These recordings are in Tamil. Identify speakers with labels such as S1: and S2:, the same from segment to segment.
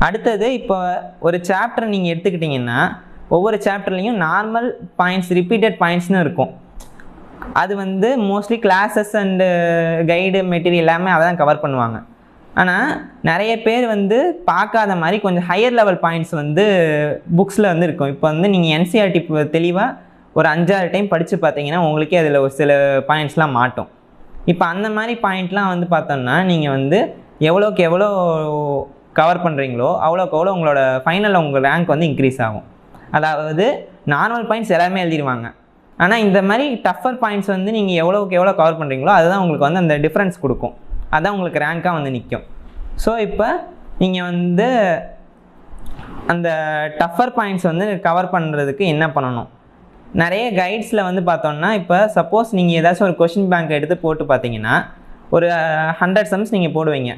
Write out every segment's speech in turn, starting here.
S1: அடுத்தது இப்போ ஒரு சாப்டர் நீங்கள் எடுத்துக்கிட்டிங்கன்னா ஒவ்வொரு சாப்டர்லேயும் நார்மல் பாயிண்ட்ஸ் ரிப்பீட்டட் பாயிண்ட்ஸ்னு இருக்கும். அது வந்து mostly classes and guide material எல்லாமே அதை தான் கவர் பண்ணுவாங்க. ஆனால் நிறைய பேர் வந்து பார்க்காத மாதிரி கொஞ்சம் ஹையர் லெவல் பாயிண்ட்ஸ் வந்து புக்ஸில் வந்து இருக்கும். இப்போ வந்து நீங்கள் என்சிஆர்டி தெளிவாக ஒரு 5-6 டைம் படித்து பார்த்தீங்கன்னா உங்களுக்கே அதில் ஒரு சில பாயிண்ட்ஸ்லாம் மாட்டும். இப்போ அந்த மாதிரி பாயிண்ட்லாம் வந்து பார்த்தோம்னா நீங்கள் வந்து எவ்வளோக்கு எவ்வளோ கவர் பண்ணுறீங்களோ அவ்வளோக்கு எவ்வளோ உங்களோட ஃபைனலில் உங்கள் ரேங்க் வந்து இன்க்ரீஸ் ஆகும். அதாவது நார்மல் பாயிண்ட்ஸ் எல்லாருமே எழுதிடுவாங்க. ஆனால் இந்த மாதிரி டஃபர் பாயிண்ட்ஸ் வந்து நீங்கள் எவ்வளோக்கு எவ்வளோ கவர் பண்ணுறீங்களோ அதுதான் உங்களுக்கு வந்து அந்த டிஃப்ரென்ஸ் கொடுக்கும். அதுதான் உங்களுக்கு ரேங்காக வந்து நிற்கும். ஸோ இப்போ நீங்கள் வந்து அந்த டஃபர் பாயிண்ட்ஸ் வந்து கவர் பண்ணுறதுக்கு என்ன பண்ணணும்? நிறைய கைட்ஸில் வந்து பார்த்தோன்னா இப்போ சப்போஸ் நீங்கள் ஏதாச்சும் ஒரு கொஷின் பேங்க் எடுத்து போட்டு பார்த்தீங்கன்னா ஒரு 100 சம்ஸ் நீங்கள் போடுவீங்க.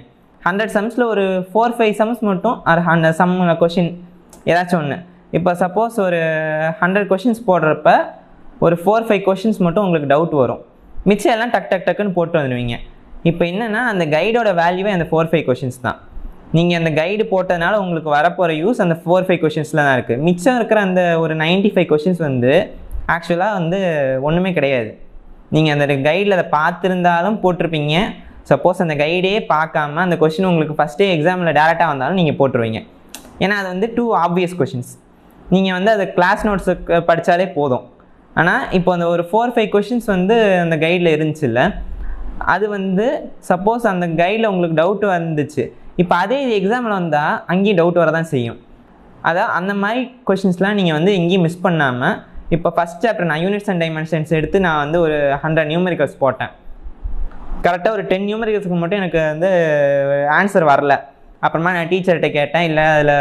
S1: 100 சம்ஸில் ஒரு 4-5 சம்ஸ் மட்டும் அந்த சம் கொஷின் ஏதாச்சும் ஒன்று. இப்போ சப்போஸ் ஒரு 100 கொஷின்ஸ் போடுறப்ப ஒரு 4-5 கொஷின்ஸ் மட்டும் உங்களுக்கு டவுட் வரும். மிச்சம் எல்லாம் டக்குன்னு போட்டு வந்துடுவீங்க. இப்போ என்னென்னா அந்த கைடோட வேல்யூவே அந்த 4-5 கொஷின்ஸ் தான். நீங்கள் அந்த கைடு போட்டதுனால உங்களுக்கு வரப்போகிற யூஸ் அந்த 4-5 கொஷின்ஸில் தான் இருக்குது. மிச்சம் இருக்கிற அந்த ஒரு 95 கொஷின்ஸ் வந்து ஆக்சுவலாக வந்து ஒன்றுமே கிடையாது. நீங்கள் அந்த கைடில் அதை பார்த்துருந்தாலும் போட்டிருப்பீங்க. சப்போஸ் அந்த கைடே பார்க்காம அந்த கொஷின் உங்களுக்கு ஃபஸ்ட்டே எக்ஸாமில் டேரெக்டாக வந்தாலும் நீங்கள் போட்டுருவீங்க. ஏன்னா அது வந்து டூ ஆப்வியஸ் கொஷின்ஸ். நீங்கள் வந்து அதை கிளாஸ் நோட்ஸு படித்தாலே போதும். ஆனால் இப்போ அந்த ஒரு 4-5 கொஷின்ஸ் வந்து அந்த கைடில் இருந்துச்சு இல்லை, அது வந்து சப்போஸ் அந்த கைடில் உங்களுக்கு டவுட் வந்துச்சு. இப்போ அதே இது எக்ஸாமில் வந்தால் அங்கேயும் டவுட் வர தான் செய்யும். அதான் அந்த மாதிரி கொஷின்ஸ்லாம் நீங்கள் வந்து எங்கேயும் மிஸ் பண்ணாமல் இப்போ ஃபஸ்ட் சாப்டர் நான் யூனிட்ஸ் அண்ட் டைமென்ஷன்ஸ் எடுத்து நான் வந்து ஒரு 100 நியூமெரிக்கல்ஸ் போட்டேன். கரெக்டாக ஒரு 10 நியூமெரிக்கல்ஸுக்கு மட்டும் எனக்கு வந்து ஆன்சர் வரல. அப்புறமா நான் டீச்சர்கிட்ட கேட்டேன், இல்லை அதில்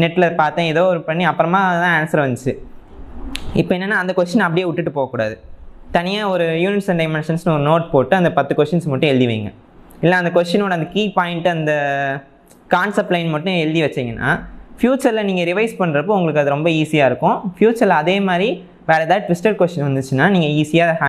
S1: நெட்டில் பார்த்தேன், ஏதோ ஒரு பண்ணி அப்புறமா தான் ஆன்சர் வந்துச்சு. இப்போ என்னென்னா அந்த கொஷின் அப்படியே விட்டுட்டு போகக்கூடாது. தனியாக ஒரு யூனிட்ஸ் அண்ட் டைமென்ஷன்ஸ்னு ஒரு நோட் போட்டு அந்த 10 கொஷின்ஸ் மட்டும் எழுதி வைங்க. இல்லை அந்த கொஷினோட அந்த கீ பாயிண்ட்டு அந்த கான்செப்ட் லைன் மட்டும் எழுதி வச்சிங்கன்னா ஃப்யூச்சரில் நீங்கள் ரிவைஸ் பண்ணுறப்போ உங்களுக்கு அது ரொம்ப ஈஸியாக இருக்கும். ஃப்யூச்சரில் அதே மாதிரி வேறு ஏதாவது ட்விஸ்டட் கொஷின் வந்துச்சுன்னா நீங்கள் ஈஸியாக